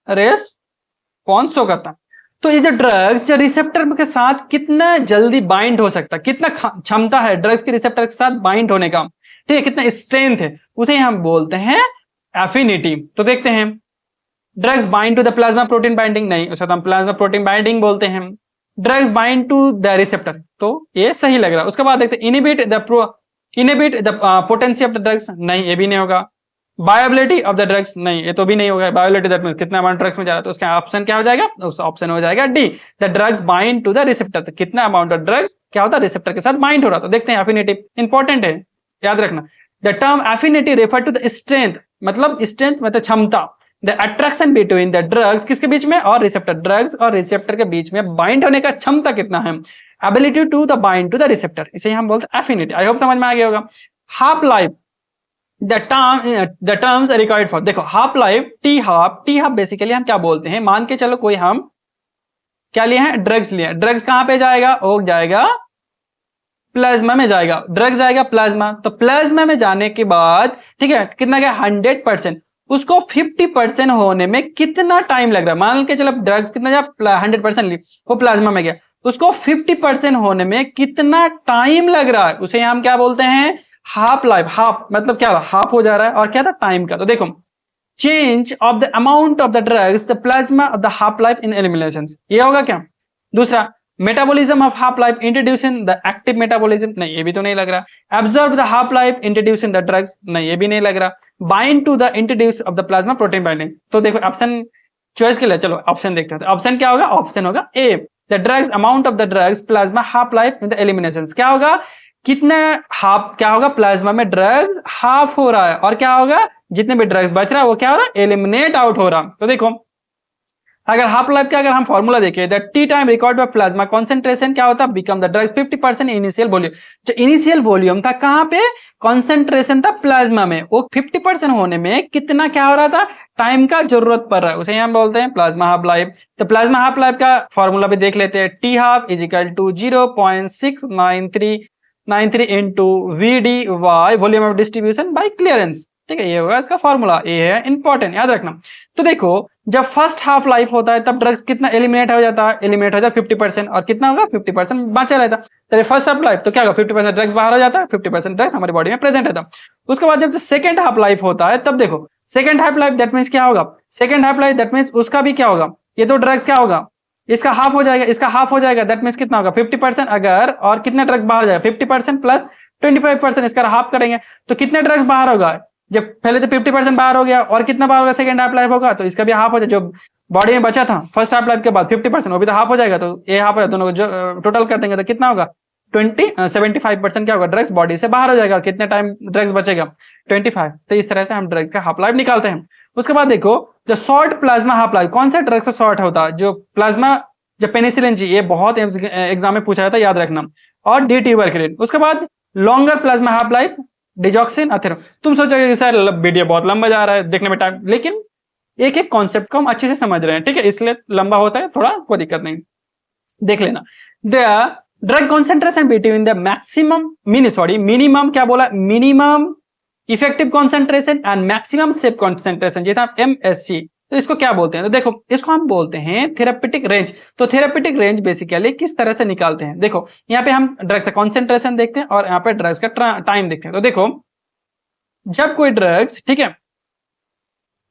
रेस्पॉन्स शो करता है। तो ये जो ड्रग्स जो रिसेप्टर के साथ कितना जल्दी बाइंड हो सकता है, कितना क्षमता है ड्रग्स के रिसेप्टर के साथ बाइंड होने का, ठीक है, कितना स्ट्रेंथ है, उसे हम बोलते हैं एफिनिटी। तो देखते हैं drugs bind to the plasma protein binding, नहीं उसे तो हम प्लाज्मा प्रोटीन बाइंडिंग बोलते हैं। Drugs bind to the receptor, तो ये सही लग रहा है। उसके बाद देखते हैं inhibit the potency of the drugs, नहीं ये भी नहीं होगा। बायोबिलिटी ऑफ द ड्रग्स, नहीं ये तो भी नहीं होगा। बायोबिलिटी दैट मींस कितना अमाउंट ड्रग्स में जा रहा है, तो उसका ऑप्शन क्या हो जाएगा, उस ऑप्शन हो जाएगा D, the drugs bind to the receptor. तो कितना अमाउंट ऑफ ड्रग्स क्या होता है, रिसेप्टर के साथ बाइंड हो रहा है। तो देखते हैं एफिनिटी इंपॉर्टेंट है, याद रखना। The term affinity refer to the strength, मतलब स्ट्रेंथ मतलब क्षमता, the attraction between the drugs किसके बीच में, और रिसेप्टर, ड्रग्स और रिसेप्टर के बीच में बाइंड होने का क्षमता कितना है, ability to the bind to the receptor, इसे हम बोलते हैं एफिनिटी। आई होप समझ में आ गया होगा। Half life, the terms required for, देखो half life, T half basically हम क्या बोलते हैं, मान के चलो कोई हम क्या लिए हैं, ड्रग्स लिए, ड्रग्स कहां पे जाएगा, वो जाएगा प्लाज्मा में जाएगा, ड्रग्स जाएगा प्लाज्मा। तो प्लाज्मा में जाने के बाद ठीक है कितना गया 100%, उसको 50% होने में कितना टाइम लग रहा है। मान के चलो ड्रग्स कितना जा 100% ली, वो प्लाज्मा में गया, उसको 50% होने में कितना टाइम लग रहा है, उसे हम क्या बोलते हैं, हाफ लाइफ। हाफ मतलब क्या, हाफ हो जा रहा है, और क्या था, टाइम का। तो देखो change of the amount of the drugs the plasma of the half life in elimination, ये होगा क्या। दूसरा metabolism of half life introducing the active metabolism, नहीं ये भी तो नहीं लग रहा। Absorb the half life introducing the drugs, नहीं ये भी नहीं लग रहा। Bind to the introduce of the plasma protein binding, तो देखो ऑप्शन चॉइस के लिए चलो ऑप्शन देखते हैं। ऑप्शन क्या होगा, ऑप्शन होगा A, the drugs amount of the drugs plasma half life in the elimination. क्या होगा, कितना हाफ, क्या होगा, प्लाज्मा में ड्रग हाफ हो रहा है, और क्या होगा, जितने भी ड्रग्स बच रहा है वो क्या हो रहा है, एलिमिनेट आउट हो रहा। तो देखो अगर हाफ लाइफ का अगर हम फॉर्मूला देखें, the T time record by plasma concentration क्या होता है, become the drugs 50% initial volume. जो इनिशियल वॉल्यूम था कहां पे, कंसंट्रेशन था प्लाज्मा में, वो 50% होने में कितना क्या हो रहा था, टाइम का जरूरत पड़ रहा है, उसे हम बोलते हैं प्लाज्मा हाफ लाइफ। तो प्लाज्मा हाफ लाइफ का फॉर्मूला भी देख लेते हैं, T half is equal to 0.69393 into V D Y volume of distribution by clearance. ठीक है, ये होगा इसका फॉर्मूला, ये है इंपॉर्टेंट, याद रखना। तो देखो जब फर्स्ट हाफ लाइफ होता है तब ड्रग्स कितना एलिमिनेट हो जाता है, एलिमिनेट हो जाता है 50%, और कितना होगा 50% बचा रहता है। तो फर्स्ट हाफ लाइफ तो क्या होगा, 50% ड्रग्स बाहर हो जाता है, 50% ड्रग्स हमारी बॉडी में प्रेजेंट रहता है। उसके बाद जब सेकंड हाफ लाइफ होता है तब देखो second half life that means क्या होगा, second half life that means उसका भी क्या होगा, ये तो ड्रग्स क्या होगा, इसका हाफ हो जाएगा, इसका हाफ हो जाएगा, दैट मींस कितना होगा 50% अगर, और कितने ड्रग्स बाहर जाएगा 50% प्लस 25%, इसका हाफ करेंगे तो कितने ड्रग्स बाहर होगा, जब पहले तो 50% बाहर हो गया, और कितना बाहर होगा सेकंड हाफ लाइफ होगा, तो इसका भी हाफ हो जाएगा, जो बॉडी में बचा था फर्स्ट हाफ लाइफ के बाद 50% वो भी तो हाफ हो जाएगा, तो ये हाफ हो जाएगा, दोनों को जो टोटल कर देंगे तो कितना होगा 75% क्या होगा, ड्रग्स बॉडी से बाहर हो जाएगा, और कितने टाइम ड्रग्स बचेगा 25। तो इस तरह से हम ड्रग्स का हाफ लाइफ निकालते हैं। उसके बाद देखो जो शॉर्ट प्लाज्मा हाफ लाइफ, कौन सा ड्रग से शॉर्ट होता है, जो प्लाज्मा, जो पेनिसिलिन जी, ये बहुत एग्जाम में पूछा जाता है, याद रखना, और डी ट्यूबरकुलिन। उसके बाद longer plasma half life digoxin अथेरो। तुम सोचोगे कि सर वीडियो बहुत लंबा जा रहा है, देखने में टाइम, लेकिन एक एक कॉन्सेप्ट को हम अच्छे से समझ रहे हैं, ठीक है, इसलिए लंबा होता है थोड़ा, कोई दिक्कत नहीं, देख लेना। The drug concentration between the maximum minimum क्या बोला, minimum effective concentration and maximum safe concentration, ये था MSC। तो इसको क्या बोलते हैं, तो देखो इसको हम बोलते हैं थेरापेटिक रेंज। तो थेरापेटिक रेंज बेसिकली किस तरह से निकालते हैं, देखो यहाँ पे हम ड्रग्स का कॉन्सेंट्रेशन देखते हैं और यहाँ पे ड्रग्स का टाइम देखते हैं। तो देखो जब कोई ड्रग्स, ठीक है,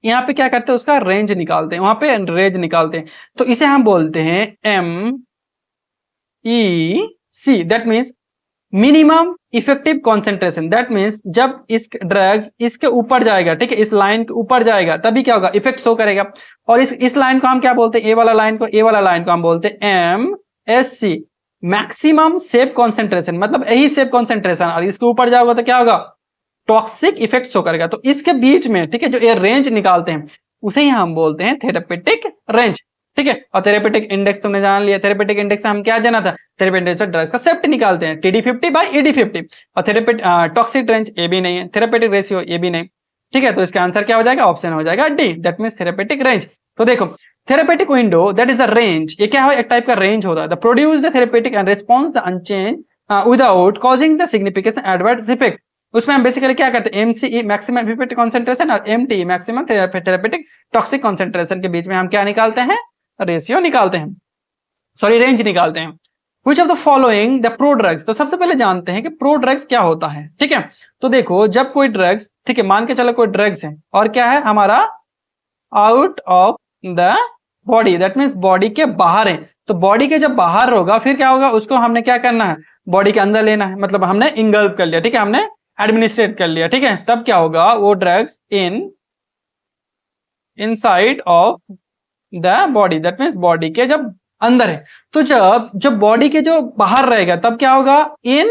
यहाँ पे क्या करते हैं, उसका रेंज निकालते हैं, वहां पे रेंज निकालते हैं, तो इसे हम बोलते हैं MEC, that means minimum effective concentration. That means जब इस ड्रग्स इसके ऊपर जाएगा, ठीक है, इस लाइन के ऊपर जाएगा, तभी क्या होगा, इफेक्ट शो करेगा। और इस लाइन को हम क्या बोलते हैं, ए वाला लाइन को हम बोलते हैं MSC, मैक्सिमम सेफ कॉन्सेंट्रेशन, मतलब यही सेफ कॉन्सेंट्रेशन, और इसके ऊपर जाओगे तो क्या होगा, टॉक्सिक इफेक्ट शो करेगा। तो इसके बीच में, ठीक है, जो ये रेंज निकालते हैं उसे ही हम बोलते हैं थेरेपेटिक रेंज, ठीक है। और थेरेपेटिक इंडेक्स तुमने जान लिया, थेरेपेटिक इंडेक्स से हम क्या जाना था, थेरेपेटिक इंडेक्स से ड्रग्स का सेफ्टी निकालते हैं, TD50 बाय ED50। और थेरेपेटिक टॉक्सिक रेंज ये भी नहीं है, थेरेपेटिक रेशियो ये भी नहीं, ठीक है। तो इसका आंसर क्या हो जाएगा, ऑप्शन हो जाएगा D, that means therapeutic range. तो देखो therapeutic window that is the range, ये क्या है, एक टाइप का रेंज होता है, the produce the therapeutic and response the unchanged without causing the significant adverse effect. उसमें हम बेसिकली क्या करते हैं, MCE मैक्सिमम इफेक्टिव कॉन्सेंट्रेशन और MTE maximum therapeutic toxic concentration के बीच में हम क्या निकालते हैं, रेशियो निकालते हैं, सॉरी रेंज निकालते हैं। Which of the following the prodrugs, तो सबसे पहले जानते हैं कि प्रोड्रग्स क्या होता है, ठीक है। तो देखो जब कोई ड्रग्स, ठीक है, मान के चलो कोई ड्रग्स है और क्या है हमारा out of the body, that means body के बाहर है, तो बॉडी के जब बाहर होगा फिर क्या होगा, उसको हमने क्या करना है, बॉडी के अंदर लेना है, मतलब हमने इंगल्फ कर लिया, ठीक है, हमने एडमिनिस्ट्रेट कर लिया, ठीक है। तब क्या होगा, वो drugs inside of the body, that means body के जब अंदर है, तो जब बॉडी के जो बाहर रहेगा तब क्या होगा, इन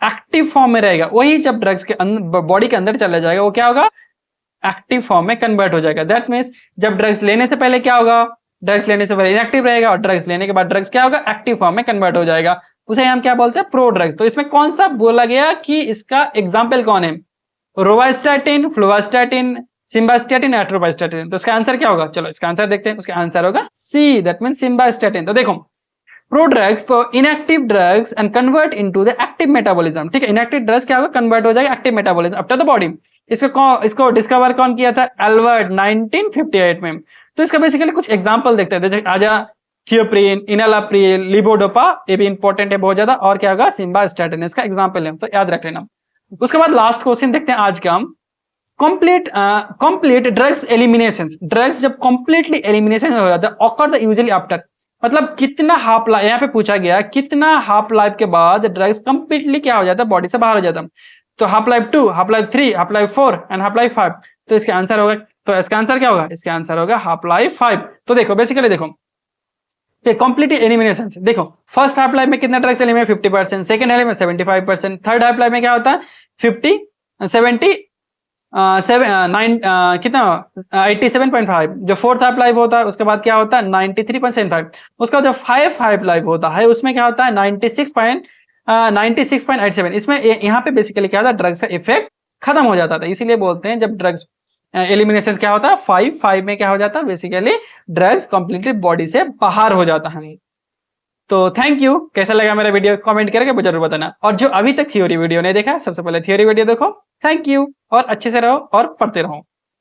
एक्टिव फॉर्म में रहेगा। वही जब ड्रग्स के बॉडी के अंदर चला जाएगा वो क्या होगा, एक्टिव फॉर्म में कन्वर्ट हो जाएगा। दैट मीन्स जब ड्रग्स लेने से पहले क्या होगा, ड्रग्स लेने से पहले इनएक्टिव रहेगा, और ड्रग्स लेने के बाद ड्रग्स क्या होगा, एक्टिव फॉर्म में कन्वर्ट हो जाएगा, उसे हम क्या बोलते हैं, प्रो ड्रग। तो इसमें कौन सा बोला गया कि इसका एग्जाम्पल कौन है, रोवास्टैटिन, फ्लोवास्टैटिन, सिम्बास्टैटिन, एट्रोवास्टैटिन। तो इसका आंसर क्या होगा, चलो इसका आंसर देखते हैं, उसका आंसर होगा सी, दैट मींस सिम्बास्टैटिन। तो देखो pro drugs inactive drugs and convert into the active metabolism, ठीक है, इनएक्टिव ड्रग्स क्या होगा, कन्वर्ट हो जाएगा active metabolism after the body. इसको डिस्कवर कौन किया था, एल्बर्ट 1958 में। तो इसका बेसिकली कुछ एग्जांपल देखते हैं, जैसे आजा थियोप्रिन, इनालाप्रिल, लिवोडोपा, ये भी इंपॉर्टेंट है बहुत ज्यादा, और क्या होगा, सिम्बास्टैटिन, इसका एग्जांपल है, तो याद रख लेना। उसके बाद लास्ट क्वेश्चन देखते हैं आज का, कंप्लीट ड्रग्स एलिमिनेशन। ड्रग्स जब कंप्लीटली एलिमिनेशन हो जाता है, ऑकर द यूजुअली आफ्टर, मतलब कितना हाफ लाइफ, यहाँ पे पूछा गया कितना हाफ लाइफ के बाद ड्रग्स कंप्लीटली क्या हो जाता है, बॉडी से बाहर हो जाता है। तो half life 2, half life 3, half life 4 and half life 5। तो इसका आंसर होगा, तो इसका आंसर क्या होगा, इसका आंसर होगा हाफ लाइफ 5। तो देखो बेसिकली देखो कंप्लीट एलिमिनेशन, देखो फर्स्ट हाफ लाइफ में कितना ड्रग्स एलिमिनेट, 50%, सेकंड हाफ में 75%, थर्ड हाफ लाइफ में क्या होता है 50, 70, कितना 87.5 जो फोर्थ हाफ लाइफ होता है, उसके बाद क्या होता है 93.75, उसका जो 5 हाफ लाइफ होता है उसमें क्या होता है 96.87। इसमें यहाँ पे बेसिकली क्या होता है ड्रग्स का इफेक्ट खत्म हो जाता था, इसीलिए बोलते हैं जब ड्रग्स एलिमिनेशन क्या होता है 5 में क्या हो जाता है बेसिकली ड्रग्स कंप्लीटली बॉडी से बाहर हो जाता है। तो थैंक यू, कैसा लगा मेरा वीडियो कमेंट करके मुझे जरूर बताना, और जो अभी तक थ्योरी वीडियो नहीं देखा सबसे पहले थ्योरी वीडियो देखो। थैंक यू, और अच्छे से रहो और पढ़ते रहो।